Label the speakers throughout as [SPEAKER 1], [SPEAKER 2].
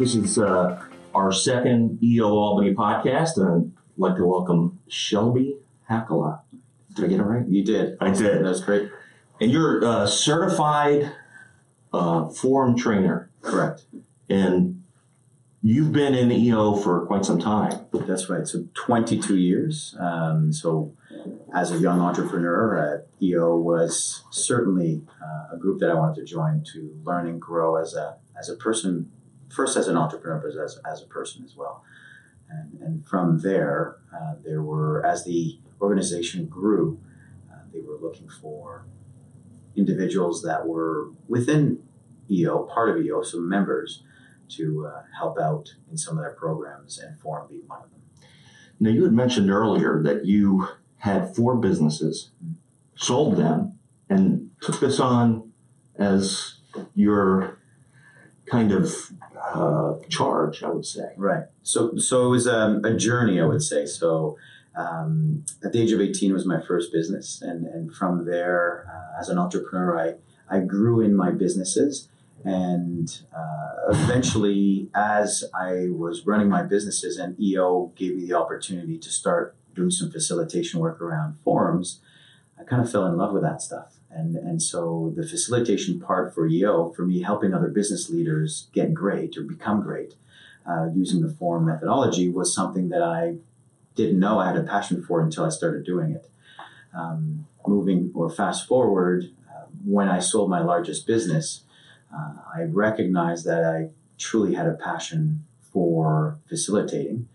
[SPEAKER 1] This is our second EO Albany podcast, and I'd like to welcome Shelby Hacala. Did I get it right?
[SPEAKER 2] You did.
[SPEAKER 1] I did.
[SPEAKER 2] That's great.
[SPEAKER 1] And you're a certified forum trainer.
[SPEAKER 2] Correct.
[SPEAKER 1] And you've been in EO for quite some time.
[SPEAKER 2] That's right. So 22 years. So as a young entrepreneur, EO was certainly a group that I wanted to join to learn and grow as a person, first as an entrepreneur, but as a person as well. And from there, as the organization grew, they were looking for individuals that were within EO, part of EO, so members, to help out in some of their programs, and Forum being one of them.
[SPEAKER 1] Now, you had mentioned earlier that you had 4 businesses, sold them, and took this on as your kind of charge, I would say.
[SPEAKER 2] Right. So it was a journey, I would say. So at the age of 18 was my first business. And from there, as an entrepreneur, I grew in my businesses. And eventually, as I was running my businesses and EO gave me the opportunity to start doing some facilitation work around forums, I kind of fell in love with that stuff. And so the facilitation part for EO, for me, helping other business leaders get great or become great using the forum methodology, was something that I didn't know I had a passion for until I started doing it. Fast forward, when I sold my largest business, I recognized that I truly had a passion for facilitating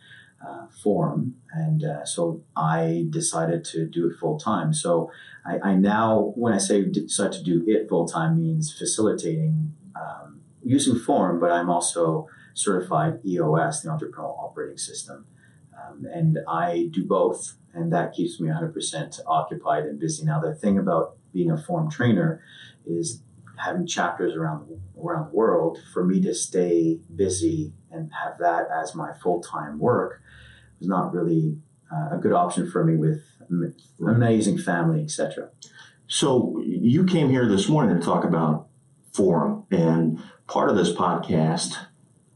[SPEAKER 2] forum, and so I decided to do it full time. So I now, when I say decide to do it full time, means facilitating using forum, but I'm also certified EOS, the Entrepreneurial Operating System, and I do both, and that keeps me 100% occupied and busy. Now, the thing about being a forum trainer is having chapters around the world. For me to stay busy and have that as my full-time work was not really a good option for me with an amazing family, etc.
[SPEAKER 1] So you came here this morning to talk about forum, and part of this podcast,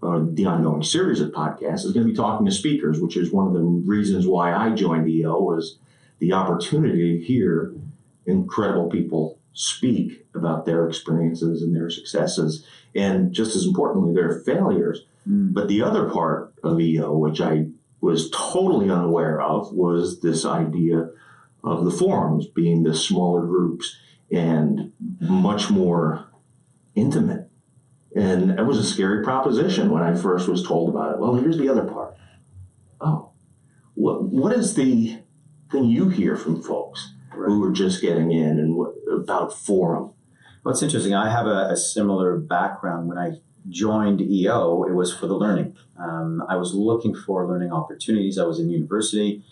[SPEAKER 1] the ongoing series of podcasts, is going to be talking to speakers, which is one of the reasons why I joined EO, was the opportunity to hear incredible people speak about their experiences and their successes, and just as importantly, their failures. But the other part of EO, which I was totally unaware of, was this idea of the forums being the smaller groups and much more intimate. And it was a scary proposition when I first was told about it. Well, here's the other part. Oh, what is the thing you hear from folks who are just getting in, and about forum?
[SPEAKER 2] Well, it's interesting. I have a similar background. When I joined EO, it was for the learning. I was looking for learning opportunities. I was in university.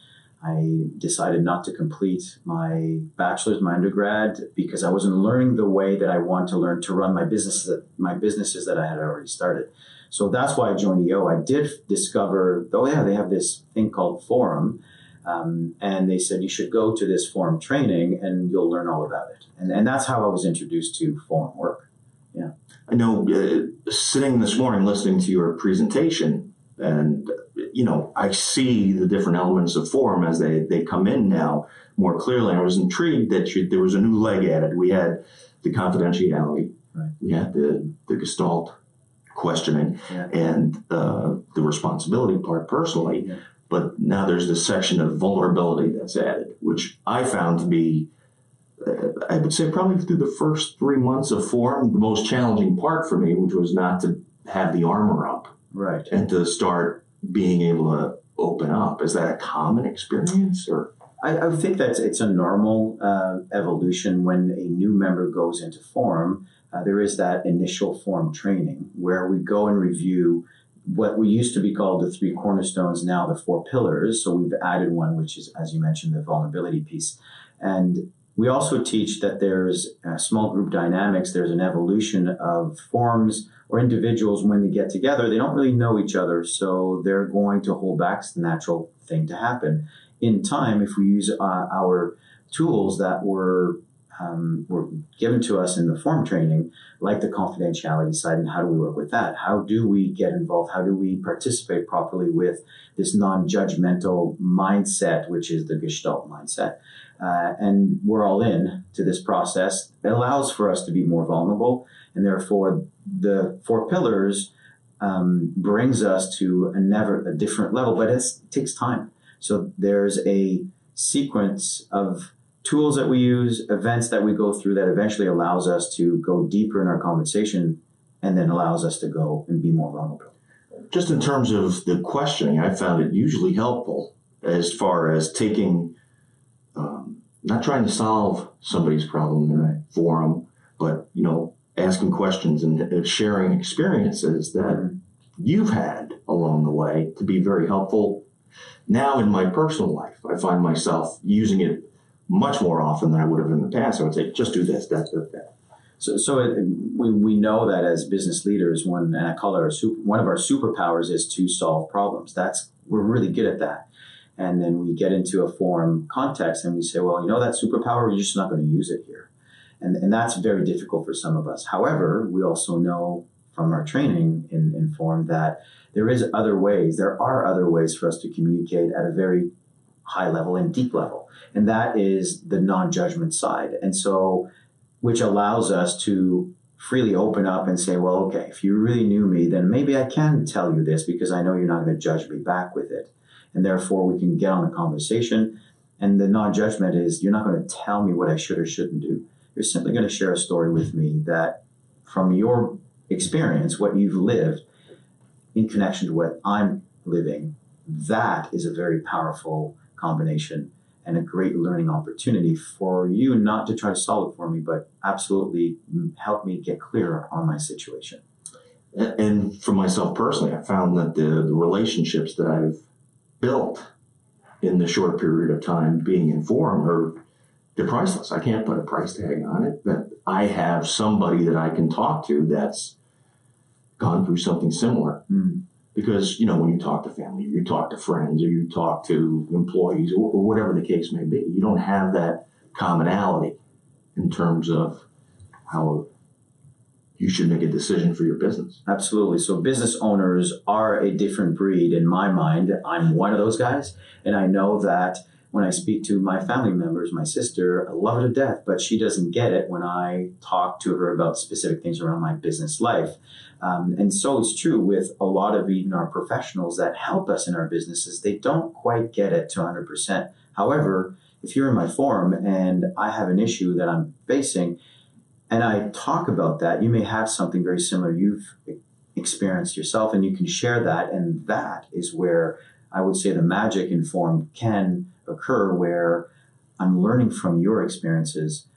[SPEAKER 2] I decided not to complete my bachelor's, my undergrad, because I wasn't learning the way that I wanted to learn to run my businesses that I had already started. So that's why I joined EO. I did discover, they have this thing called forum. And they said, you should go to this forum training and you'll learn all about it. And that's how I was introduced to forum work. Yeah.
[SPEAKER 1] I know sitting this morning listening to your presentation, and, I see the different elements of forum as they come in now more clearly. I was intrigued that there was a new leg added. We had the confidentiality. Right. We had the Gestalt questioning, and the responsibility part personally. Yeah. But now there's this section of vulnerability that's added, which I found to be, I would say probably through the first 3 months of forum, the most challenging part for me, which was not to have the armor up.
[SPEAKER 2] Right.
[SPEAKER 1] And to start being able to open up. Is that a common experience? Or
[SPEAKER 2] I think that it's a normal evolution when a new member goes into forum. There is that initial forum training where we go and review what we used to be called the 3 cornerstones, now the 4 pillars. So we've added one, which is, as you mentioned, the vulnerability piece. And we also teach that there's small group dynamics. There's an evolution of forums or individuals when they get together. They don't really know each other, so they're going to hold back. It's the natural thing to happen. In time, if we use our tools that were were given to us in the forum training, like the confidentiality side, and how do we work with that? How do we get involved? How do we participate properly with this non-judgmental mindset, which is the Gestalt mindset? And we're all in to this process. It allows for us to be more vulnerable, and therefore the 4 pillars brings us to a different level, but it takes time. So there's a sequence of tools that we use, events that we go through that eventually allows us to go deeper in our conversation and then allows us to go and be more vulnerable.
[SPEAKER 1] Just in terms of the questioning, I found it usually helpful as far as taking, not trying to solve somebody's problem in a forum, but, asking questions and sharing experiences that you've had along the way to be very helpful. Now in my personal life, I find myself using it much more often than I would have in the past. I would say, just do this, that.
[SPEAKER 2] So we know that as business leaders, one of our superpowers is to solve problems. We're really good at that. And then we get into a forum context and we say, well, that superpower, we're just not going to use it here. And that's very difficult for some of us. However, we also know from our training in forum that there are other ways for us to communicate at a very high level and deep level. And that is the non-judgment side. And so, which allows us to freely open up and say, well, okay, if you really knew me, then maybe I can tell you this because I know you're not going to judge me back with it. And therefore we can get on a conversation. And the non-judgment is you're not going to tell me what I should or shouldn't do. You're simply going to share a story with me that from your experience, what you've lived in connection to what I'm living, that is a very powerful combination and a great learning opportunity for you not to try to solve it for me, but absolutely help me get clearer on my situation.
[SPEAKER 1] And for myself personally, I found that the relationships that I've built in the short period of time being in forum they're priceless. I can't put a price tag on it, but I have somebody that I can talk to that's gone through something similar. Because, when you talk to family, or you talk to friends, or you talk to employees, or whatever the case may be, you don't have that commonality in terms of how you should make a decision for your business.
[SPEAKER 2] Absolutely. So business owners are a different breed in my mind. I'm one of those guys. And I know that when I speak to my family members, my sister, I love her to death, but she doesn't get it when I talk to her about specific things around my business life. And so it's true with a lot of even our professionals that help us in our businesses. They don't quite get it to 100%. However, if you're in my forum and I have an issue that I'm facing and I talk about that, you may have something very similar you've experienced yourself and you can share that. And that is where I would say the magic in forum can occur, where I'm learning from your experiences,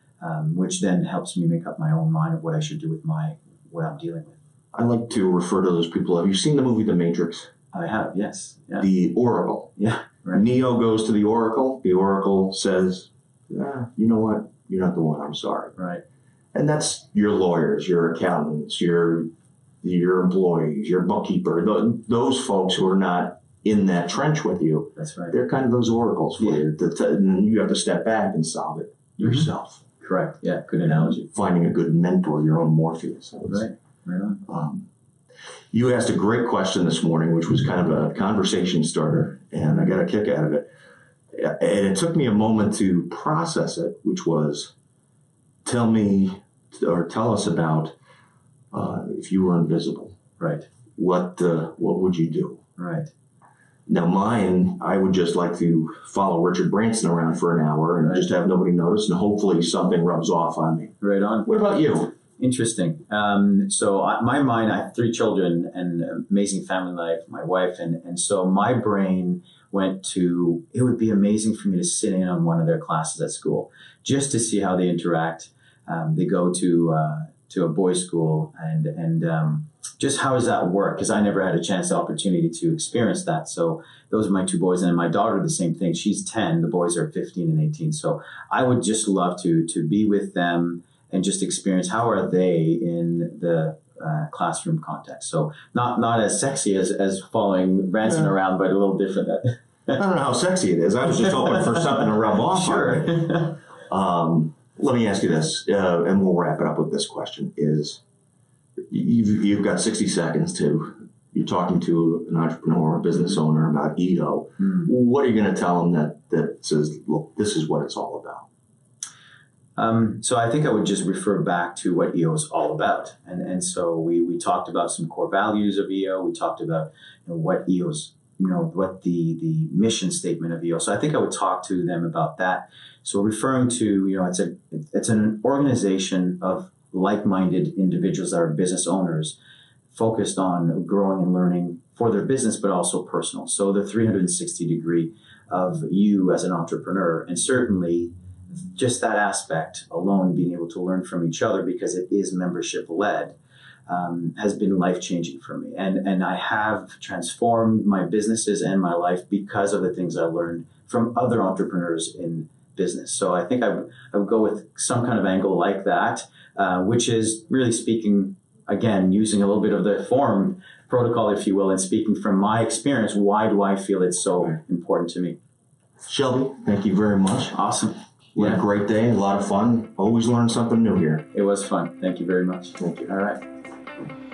[SPEAKER 2] which then helps me make up my own mind of what I should do with what I'm dealing with.
[SPEAKER 1] I like to refer to those people. Have you seen the movie The Matrix?
[SPEAKER 2] I have, yes. Yeah.
[SPEAKER 1] The Oracle.
[SPEAKER 2] Yeah, right.
[SPEAKER 1] Neo goes to the Oracle. The Oracle says, you know what? You're not the one. I'm sorry.
[SPEAKER 2] Right.
[SPEAKER 1] And that's your lawyers, your accountants, your employees, your bookkeeper, those folks who are not in that trench with you.
[SPEAKER 2] That's right.
[SPEAKER 1] They're kind of those oracles for you. And you have to step back and solve it yourself.
[SPEAKER 2] Correct. Yeah, good analogy.
[SPEAKER 1] Finding a good mentor, your own Morpheus.
[SPEAKER 2] Right. Right on.
[SPEAKER 1] You asked a great question this morning, which was kind of a conversation starter, and I got a kick out of it. And it took me a moment to process it, which was, tell us about if you were invisible.
[SPEAKER 2] Right.
[SPEAKER 1] What would you do?
[SPEAKER 2] Right.
[SPEAKER 1] Now mine, I would just like to follow Richard Branson around for an hour and just have nobody notice, and hopefully something rubs off on me.
[SPEAKER 2] Right on.
[SPEAKER 1] What about you?
[SPEAKER 2] Interesting. So my mind, I have 3 children and amazing family life, my wife. And so my brain went to, it would be amazing for me to sit in on one of their classes at school just to see how they interact. They go to a boys' school and just how does that work? Because I never had a opportunity to experience that. So those are my 2 boys. And my daughter, the same thing. She's 10. The boys are 15 and 18. So I would just love to be with them and just experience how are they in the classroom context. So not as sexy as following Branson around, but a little different.
[SPEAKER 1] I don't know how sexy it is. I was just hoping for something to rub off.
[SPEAKER 2] Sure.
[SPEAKER 1] Let me ask you this, and we'll wrap it up with this question: is you've got 60 seconds you're talking to an entrepreneur, a business owner about EO. What are you going to tell them that says, look, this is what it's all about?
[SPEAKER 2] So I think I would just refer back to what EO is all about. And so we talked about some core values of EO. We talked about what EO's, what the mission statement of EO. So I think I would talk to them about that. So referring to, it's an organization of like-minded individuals that are business owners focused on growing and learning for their business, but also personal. So the 360 degree of you as an entrepreneur, and certainly just that aspect alone, being able to learn from each other because it is membership led, has been life-changing for me. And I have transformed my businesses and my life because of the things I learned from other entrepreneurs in business. So I think I would go with some kind of angle like that, which is really speaking, again, using a little bit of the forum protocol, if you will, and speaking from my experience, why do I feel it's so important to me?
[SPEAKER 1] Shelby, thank you very much.
[SPEAKER 2] Awesome.
[SPEAKER 1] We had a great day, a lot of fun. Always learn something new here.
[SPEAKER 2] It was fun. Thank you very much.
[SPEAKER 1] Thank you.
[SPEAKER 2] All right.